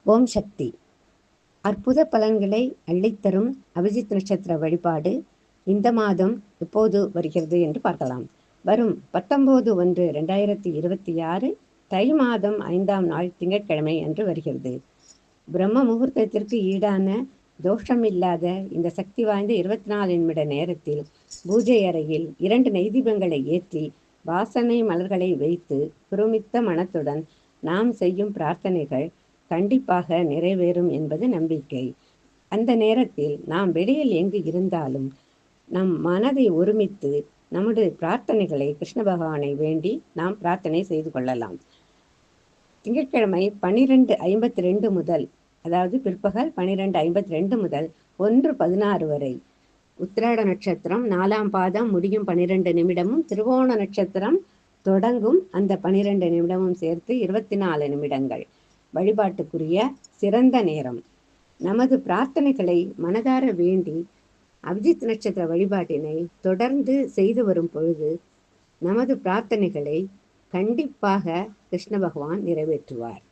ஓம் சக்தி. அற்புத பலன்களை அள்ளித்தரும் அபிஜித் நட்சத்திர வழிபாடு இந்த மாதம் எப்போது வருகிறது என்று பார்க்கலாம். வரும் 19/1/2026 தை மாதம் 5ஆம் நாள் திங்கட்கிழமை அன்று வருகிறது. பிரம்ம முகூர்த்தத்திற்கு ஈடான தோஷமில்லாத இந்த சக்தி வாய்ந்த 24 நிமிட நேரத்தில் பூஜை அறையில் 2 நெய்தீபங்களை ஏற்றி வாசனை மலர்களை வைத்து குருமித்த மனத்துடன் நாம் செய்யும் பிரார்த்தனைகள் கண்டிப்பாக நிறைவேறும் என்பது நம்பிக்கை. அந்த நேரத்தில் நாம் வெளியில் எங்கு இருந்தாலும் நம் மனதை ஒருமித்து நம்முடைய பிரார்த்தனைகளை கிருஷ்ண பகவானை வேண்டி நாம் பிரார்த்தனை செய்து கொள்ளலாம். திங்கட்கிழமை 12:52 முதல், அதாவது பிற்பகல் 12:52 முதல் 1:16 வரை உத்திராட நட்சத்திரம் 4ஆம் பாதம் முடியும் 12 நிமிடமும், திருவோண நட்சத்திரம் தொடங்கும் அந்த 12 நிமிடமும் சேர்த்து 24 நிமிடங்கள் வழிபாட்டுக்குரிய சிறந்த நேரம். நமது பிரார்த்தனைகளை மனதார வேண்டி அபிஜித் நட்சத்திர வழிபாட்டினை தொடர்ந்து செய்து வரும் பொழுது நமது பிரார்த்தனைகளை கண்டிப்பாக கிருஷ்ண பகவான் நிறைவேற்றுவார்.